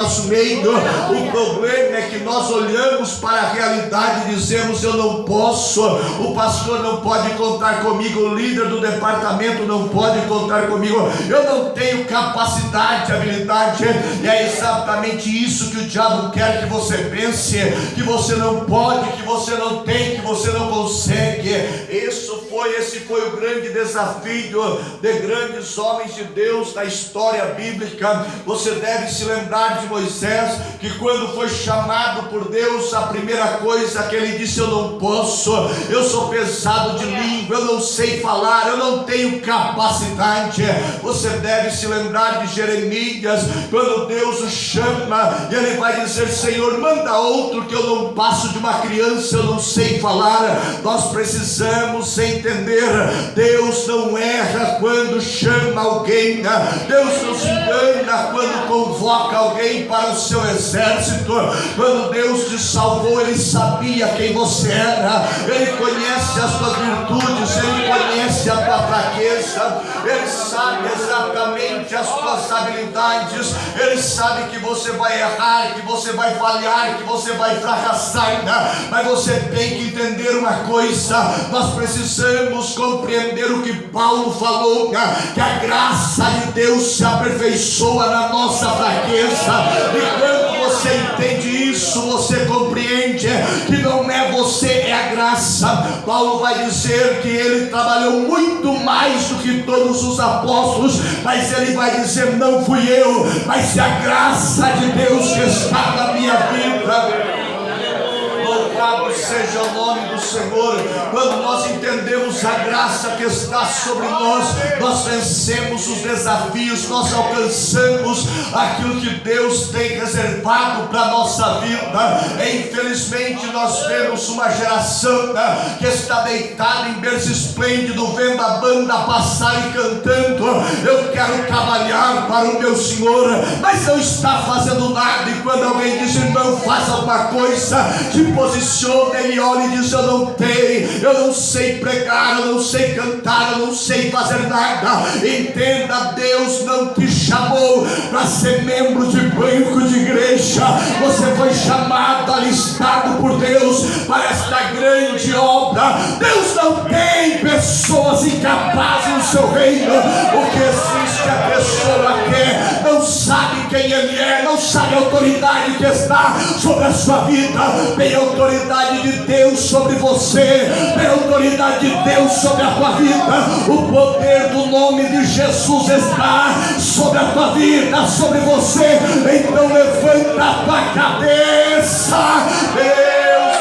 nosso meio. O problema é que nós olhamos para a realidade e dizemos: eu não posso, o pastor não pode contar comigo, o líder do departamento não pode contar comigo, eu não tenho capacidade, habilidade. E é exatamente isso que o diabo quer que você pense, que você não pode, que você não tem, que você não consegue. Esse foi o grande desafio de grandes homens de Deus da história bíblica. Você deve se lembrar de Moisés, que quando foi chamado por Deus, a primeira coisa que ele disse: eu não posso, eu sou pesado de língua, eu não sei falar, eu não tenho capacidade. Você deve se lembrar de Jeremias, quando Deus o chama e ele vai dizer: Senhor, manda outro, que eu não passo de uma criança, eu não sei falar. Nós precisamos entender: Deus não erra quando chama alguém, Deus não se engana quando convoca alguém para o seu exército. Quando Deus te salvou, Ele sabia quem você era, Ele conhece as tuas virtudes, Ele conhece a tua fraqueza, Ele sabe exatamente as tuas habilidades, Ele sabe que você vai errar, que você vai falhar, que você vai fracassar, mas você tem que entender uma coisa: nós precisamos compreender o que Paulo falou, que a graça de Deus se aperfeiçoa na nossa fraqueza. E quando você entende isso, você compreende que não é você, é a graça. Paulo vai dizer que ele trabalhou muito mais do que todos os apóstolos, mas ele vai dizer: não fui eu, mas é a graça de Deus que está na minha vida. Louvado seja o nome do Senhor. Quando nós entendemos a graça que está sobre nós, nós vencemos os desafios, nós alcançamos aquilo que Deus tem reservado para a nossa vida. Infelizmente nós vemos uma geração que está deitada em berço esplêndido, vendo a banda passar e cantando: eu quero trabalhar para o meu Senhor, mas não está fazendo nada. E quando alguém diz: irmão, faça alguma coisa, se posiciona, ele olha e diz: eu não tenho, eu não sei pregar, eu não sei cantar, eu não sei fazer nada. Entenda: Deus não te chamou para ser membro de banco de igreja, você foi chamado, alistado por Deus para esta grande obra. Deus não tem pessoas incapazes no seu reino. O que existe é a pessoa que não sabe quem ele é, não sabe a autoridade que está sobre a sua vida. Tem autoridade de Deus sobre você, tem autoridade de Deus sobre a tua vida. O poder do nome de Jesus está sobre a tua vida, sobre você. Então levanta a tua cabeça. Deus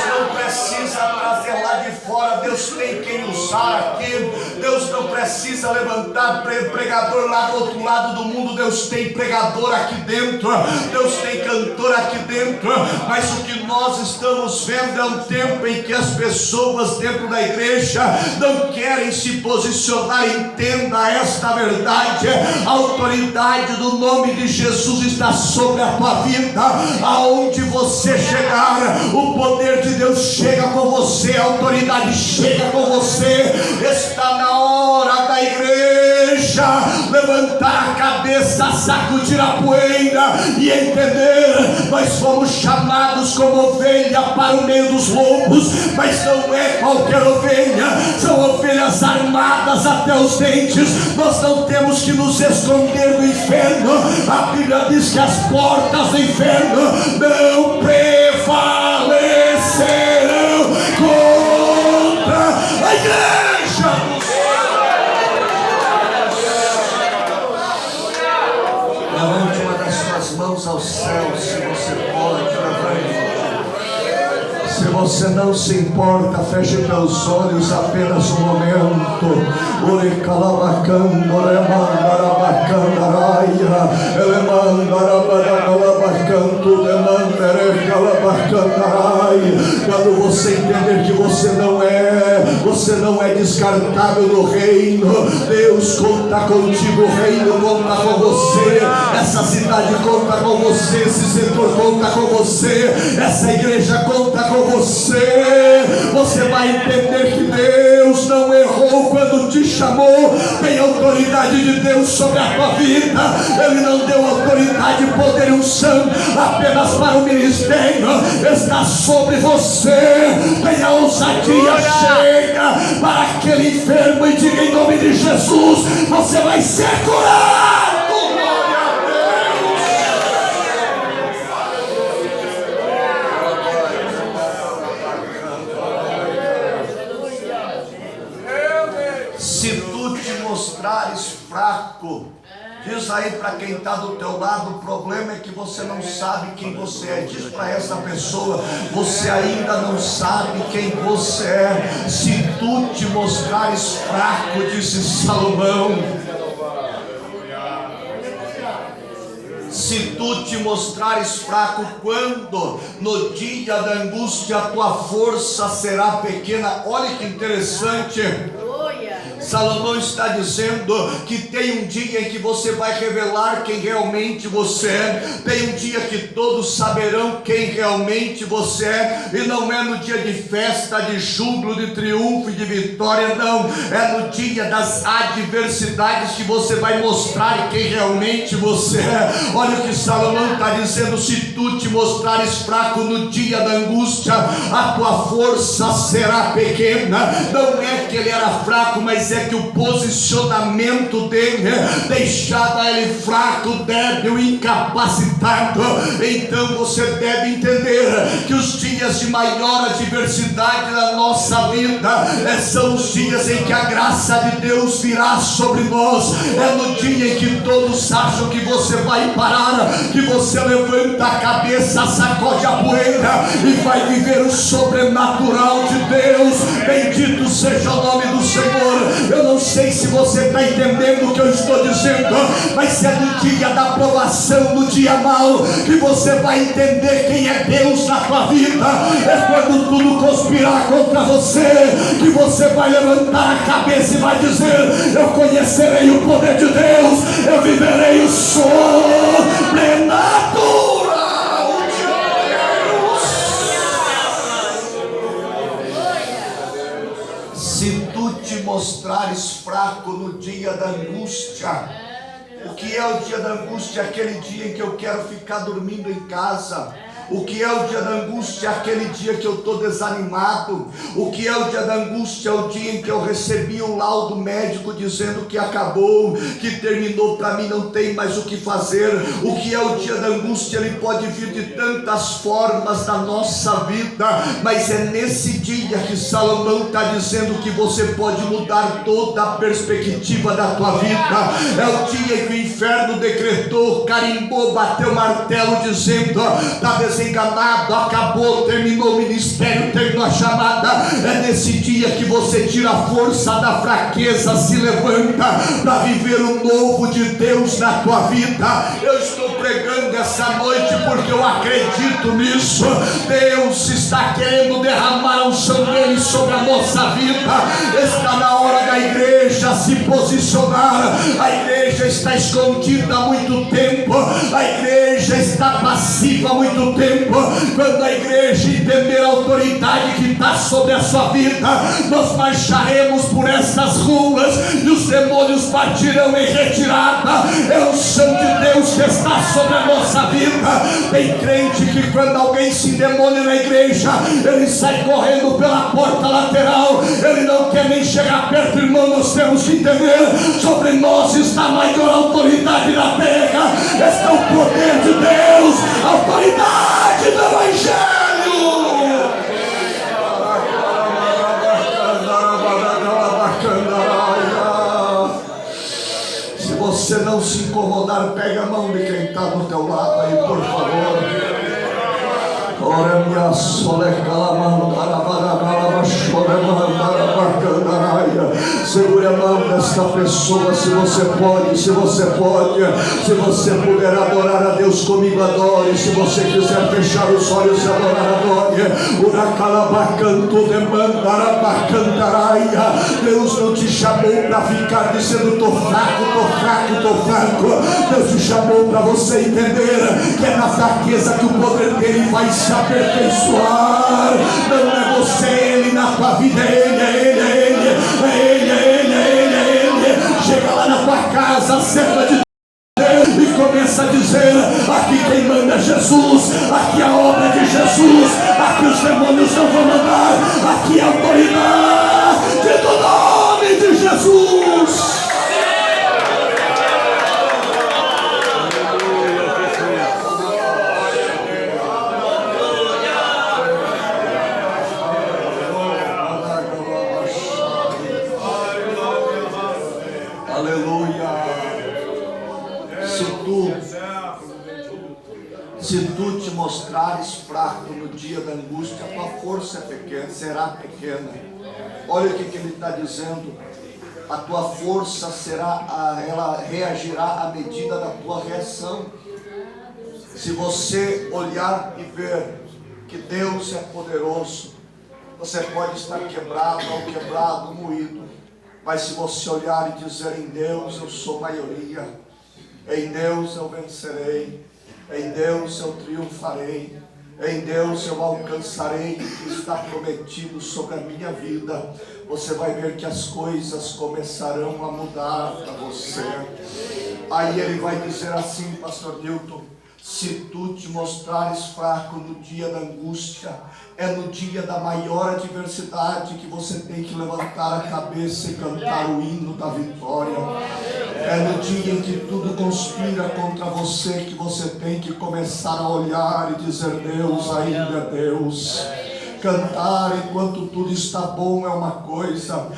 não precisa trazer lá de fora, Deus tem quem usar aqui. Deus não precisa levantar pregador lá do outro lado do mundo, Deus tem pregador aqui dentro, Deus tem cantor aqui dentro. Mas o que nós estamos vendo é um tempo em que as pessoas dentro da igreja não querem se posicionar. Entenda esta verdade: a autoridade do nome de Jesus está sobre a tua vida. Aonde você chegar, o poder de Deus chega com você, a autoridade chega com você. Está na hora da igreja levantar a cabeça, sacudir a poeira e entender: nós fomos chamados como ovelha para o meio dos lobos, mas não é qualquer ovelha, são ovelhas armadas até os dentes. Nós não temos que nos esconder do inferno. A Bíblia diz que as portas do inferno não prevalecerão contra a igreja. Levante uma das suas mãos ao céu, se você pode, levante. Se você não se importa, feche teus olhos apenas um momento. Quando você entender que você não é descartável no reino, Deus conta contigo, o reino conta com você, essa cidade conta com você, esse setor conta com você, essa igreja conta com você. Você vai entender que Deus não errou quando te chamou. Tem autoridade de Deus sobre a tua vida. Ele não deu autoridade, poder e unção apenas para o ministério, está sobre você. Tenha ousadia, chega para aquele enfermo e diga em nome de Jesus: você vai ser curado. Se tu te mostrares fraco, diz aí para quem está do teu lado: o problema é que você não sabe quem você é. Diz para essa pessoa: você ainda não sabe quem você é. Se tu te mostrares fraco, disse Salomão, se tu te mostrares fraco, quando no dia da angústia a tua força será pequena. Olha que interessante. Salomão está dizendo que tem um dia em que você vai revelar quem realmente você é. Tem um dia que todos saberão quem realmente você é. E não é no dia de festa, de júbilo, de triunfo e de vitória, não. É no dia das adversidades que você vai mostrar quem realmente você é. Olha o que Salomão está dizendo: se tu te mostrares fraco no dia da angústia, a tua força será pequena. Não é que ele era fraco, mas é que o posicionamento dele deixava ele fraco, débil, incapacitado. Então você deve entender que os dias de maior adversidade na nossa vida são os dias em que a graça de Deus virá sobre nós. É no dia em que todos acham que você vai parar, que você levanta a cabeça, sacode a poeira e vai viver o sobrenatural de Deus. Bendito seja o nome do Senhor. Eu não sei se você está entendendo o que eu estou dizendo, mas é no dia da provação, no dia mau, que você vai entender quem é Deus na tua vida. É quando tudo conspirar contra você, que você vai levantar a cabeça e vai dizer: eu conhecerei o poder de Deus, eu viverei o sobrenatural. Se tu te mostrares fraco no dia da angústia. O que é o dia da angústia? Aquele dia em que eu quero ficar dormindo em casa. O que é o dia da angústia? Aquele dia que eu estou desanimado. O que é o dia da angústia? É o dia em que eu recebi um laudo médico dizendo que acabou, que terminou, para mim não tem mais o que fazer. O que é o dia da angústia? Ele pode vir de tantas formas na nossa vida, mas é nesse dia que Salomão está dizendo que você pode mudar toda a perspectiva da tua vida. É o dia em que o inferno decretou, carimbou, bateu martelo dizendo: está desenganado, acabou, terminou o ministério, terminou a chamada. É nesse dia que você tira a força da fraqueza, se levanta para viver o novo de Deus na tua vida. Eu estou pregando essa noite porque eu acredito nisso. Deus está querendo derramar a unção dele sobre a nossa vida. Está na hora da igreja se posicionar. A igreja está escondida há muito tempo, a igreja está passiva há muito tempo. Quando a igreja entender a autoridade que está sobre a sua vida, nós marcharemos por essas ruas e os demônios partirão em retirada. É o unção de Deus que está sobre a nossa vida. Tem crente que quando alguém se endemônia na igreja, ele sai correndo pela porta lateral, ele não quer nem chegar perto. Irmão, nós temos que entender: sobre nós está a maior autoridade da terra, está o poder de Deus, a autoridade do Evangelho. Se você não se incomodar, pega a mão de quem está do teu lado aí, por favor. Ora minha sole segure a mão desta pessoa, se você pode, se você puder adorar a Deus comigo, adore. Se você quiser fechar os olhos e adorar, adore. Deus não te chamou para ficar dizendo tô fraco. Deus te chamou para você entender que é na fraqueza que o poder dele vai se aperfeiçoar. Não é você, ele na tua vida, é ele. Chega lá na tua casa, serva de Deus, e começa a dizer: aqui quem manda é Jesus, aqui a obra de Jesus, aqui os demônios não vão mandar, aqui a autoridade do nome de Jesus. Se tu te mostrares fraco no dia da angústia, a tua força é pequena, será pequena. Olha o que ele está dizendo: a tua força ela reagirá à medida da tua reação. Se você olhar e ver que Deus é poderoso, você pode estar quebrado, moído, mas se você olhar e dizer: em Deus eu sou maioria, em Deus eu vencerei, em Deus eu triunfarei, em Deus eu alcançarei o que está prometido sobre a minha vida, você vai ver que as coisas começarão a mudar para você. Aí ele vai dizer assim, pastor Newton: se tu te mostrares fraco no dia da angústia, é no dia da maior adversidade que você tem que levantar a cabeça e cantar o hino da vitória. É no dia em que tudo conspira contra você que você tem que começar a olhar e dizer: Deus ainda é Deus. Cantar enquanto tudo está bom é uma coisa,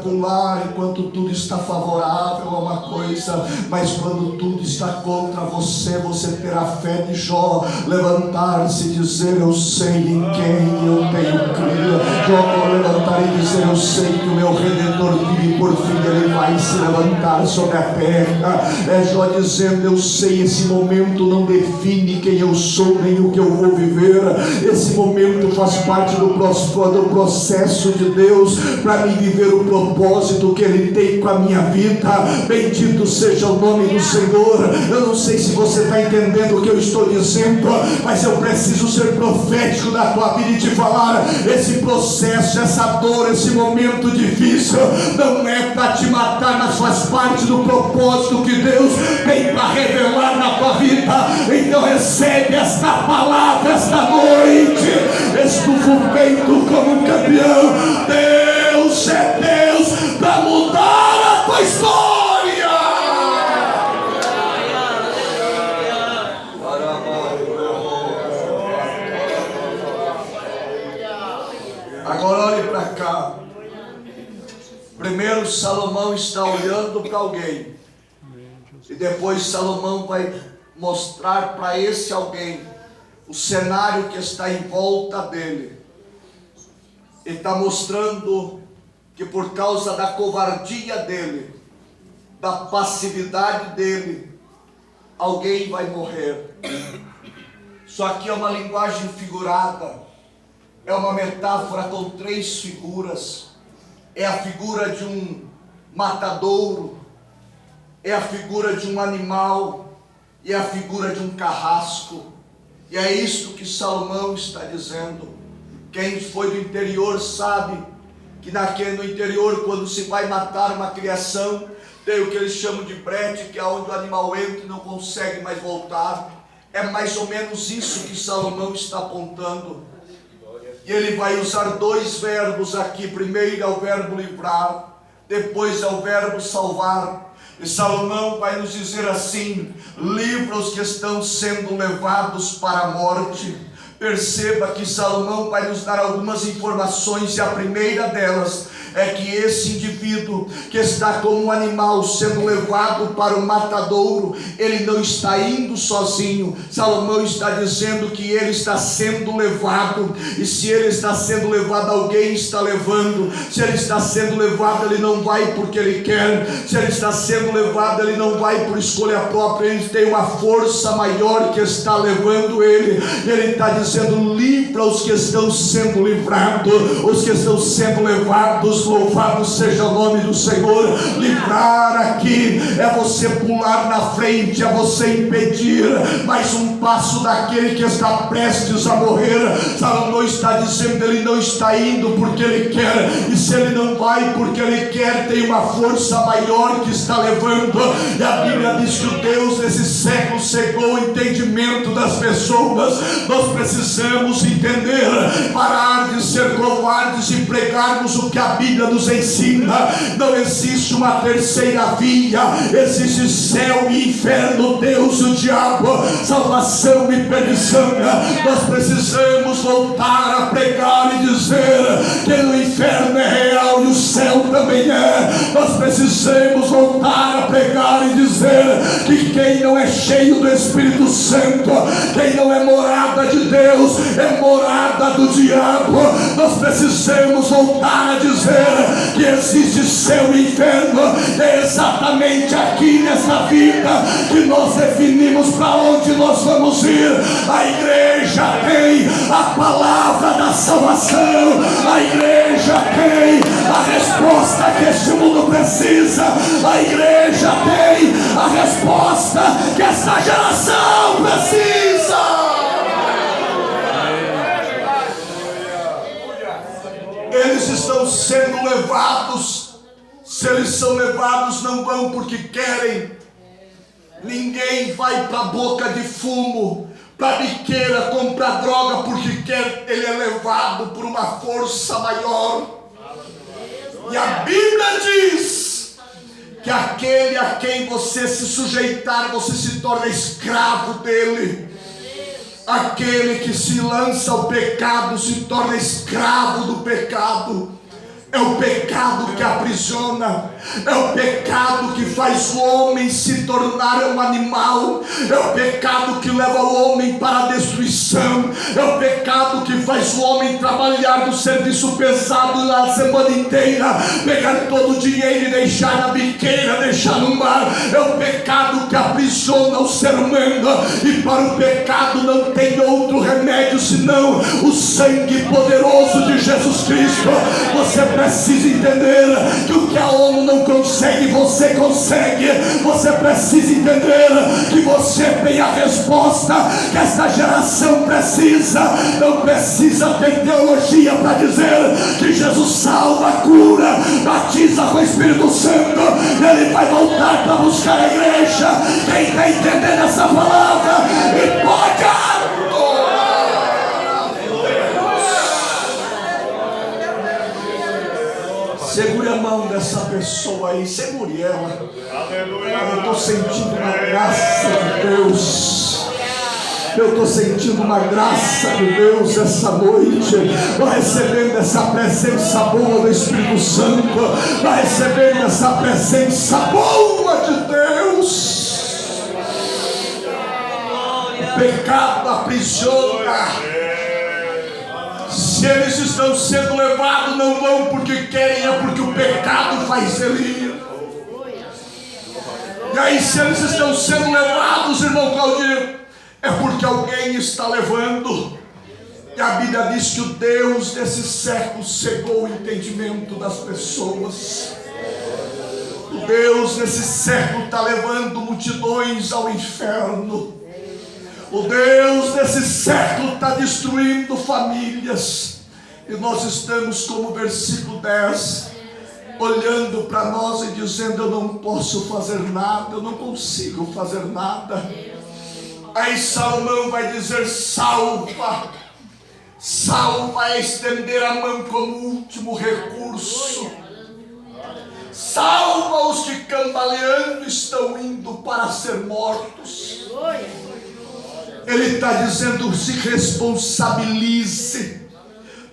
pular enquanto tudo está favorável é uma coisa, mas quando tudo está contra você, você terá fé de Jó, levantar-se e dizer: eu sei em quem eu tenho crido. Jó vai levantar e dizer: eu sei que o meu Redentor vive e por fim ele vai se levantar sobre a terra. É Jó dizendo: eu sei, esse momento não define quem eu sou nem o que eu vou viver, esse momento faz parte do processo de Deus para me viver o propósito que Ele tem com a minha vida. Bendito seja o nome do Senhor. Eu não sei se você está entendendo o que eu estou dizendo, mas eu preciso ser profético na tua vida e te falar: esse processo, essa dor, esse momento difícil não é para te matar, mas faz parte do propósito que Deus tem para revelar na tua vida. Então recebe esta palavra esta noite, estufa o peito como um campeão. Deus é Deus para mudar a tua história. Agora olhe para cá. Primeiro Salomão está olhando para alguém, e depois Salomão vai mostrar para esse alguém o cenário que está em volta dele. Ele está mostrando que por causa da covardia dele, da passividade dele, alguém vai morrer. Isso aqui é uma linguagem figurada, é uma metáfora com três figuras. É a figura de um matadouro, é a figura de um animal e é a figura de um carrasco. E é isto que Salomão está dizendo. Quem foi do interior sabe que no interior, quando se vai matar uma criação, tem o que eles chamam de brete, que é onde o animal entra e não consegue mais voltar. É mais ou menos isso que Salomão está apontando. E ele vai usar dois verbos aqui. Primeiro é o verbo livrar, depois é o verbo salvar. E Salomão vai nos dizer assim: livra os que estão sendo levados para a morte. Perceba que Salomão vai nos dar algumas informações, e a primeira delas é que esse indivíduo que está como um animal sendo levado para o matadouro, ele não está indo sozinho. Salomão está dizendo que ele está sendo levado, e se ele está sendo levado, alguém está levando. Se ele está sendo levado, ele não vai porque ele quer. Se ele está sendo levado, ele não vai por escolha própria. Ele tem uma força maior que está levando ele. Ele está dizendo: livra os que estão sendo livrados, os que estão sendo levados. Louvado seja o nome do Senhor. Livrar aqui é você pular na frente, é você impedir mais um passo daquele que está prestes a morrer. Salomão está dizendo: ele não está indo porque ele quer, e se ele não vai porque ele quer, tem uma força maior que está levando. E a Bíblia diz que o Deus desse século cegou o entendimento das pessoas. Nós precisamos entender, parar de ser covardes e pregarmos o que a Bíblia nos ensina. Não existe uma terceira via, existe céu e inferno, Deus e o diabo, salvação e perdição. Nós precisamos voltar a pregar e dizer que o inferno é real e o céu também é. Nós precisamos voltar a pregar e dizer que quem não é cheio do Espírito Santo, quem não é morada de Deus, é morada do diabo. Nós precisamos voltar a dizer que existe céu e inferno. É exatamente aqui nessa vida que nós definimos para onde nós vamos ir. A igreja tem a palavra da salvação, a igreja tem a resposta que este mundo precisa, a igreja tem a resposta que esta geração precisa. Eles estão sendo levados. Se eles são levados, não vão porque querem. Ninguém vai para a boca de fumo, para a biqueira comprar droga porque quer. Ele é levado por uma força maior. E a Bíblia diz que aquele a quem você se sujeitar, você se torna escravo dele. Aquele que se lança ao pecado se torna escravo do pecado. É o pecado que aprisiona, é o pecado que faz o homem se tornar um animal, é o pecado que leva o homem para a destruição, é o pecado que faz o homem trabalhar no serviço pesado a semana inteira, pegar todo o dinheiro e deixar na biqueira, deixar no mar. É o pecado que aprisiona o ser humano, e para o pecado não tem outro remédio senão o sangue poderoso de Jesus Cristo. Você precisa entender que o que a ONU não consegue, você consegue. Você precisa entender que você tem a resposta que esta geração precisa. Não precisa ter teologia para dizer que Jesus salva, cura, batiza com o Espírito Santo. Ele vai voltar para buscar a igreja. Quem está entendendo essa palavra e pode adorar. Segure a mão dessa pessoa aí, segure ela. Eu estou sentindo uma graça de Deus. Eu estou sentindo uma graça de Deus essa noite. Estou recebendo essa presença boa do Espírito Santo. Estou recebendo essa presença boa de Deus. O pecado aprisiona. Se eles estão sendo levados, não vão porque querem, é porque o pecado faz ele ir. E aí, se eles estão sendo levados, irmão Claudio, é porque alguém está levando. E a Bíblia diz que o Deus desse século cegou o entendimento das pessoas. O Deus desse século está levando multidões ao inferno. O Deus desse século está destruindo famílias. E nós estamos como versículo 10, olhando para nós e dizendo: eu não posso fazer nada, eu não consigo fazer nada. Aí Salomão vai dizer: salva. Salva é estender a mão como último recurso. Salva os que cambaleando estão indo para ser mortos. Ele está dizendo: se responsabilize.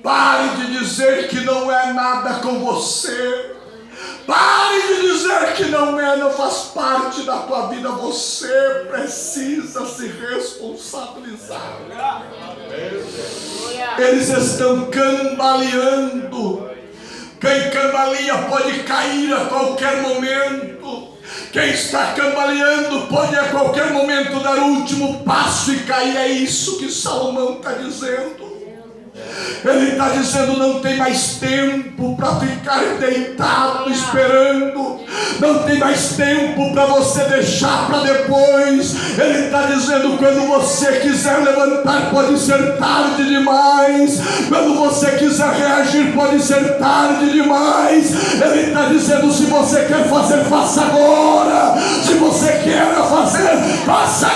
Pare de dizer que não é nada com você. Pare de dizer que não faz parte da tua vida. Você precisa se responsabilizar. Eles estão cambaleando. Quem cambaleia pode cair a qualquer momento. Quem está cambaleando pode a qualquer momento dar o último passo e cair. É isso que Salomão está dizendo. Ele está dizendo: não tem mais tempo para ficar deitado esperando. Não tem mais tempo para você deixar para depois. Ele está dizendo: quando você quiser levantar, pode ser tarde demais. Quando você quiser reagir, pode ser tarde demais. Ele está dizendo: se você quer fazer, faça agora. Se você quer fazer, faça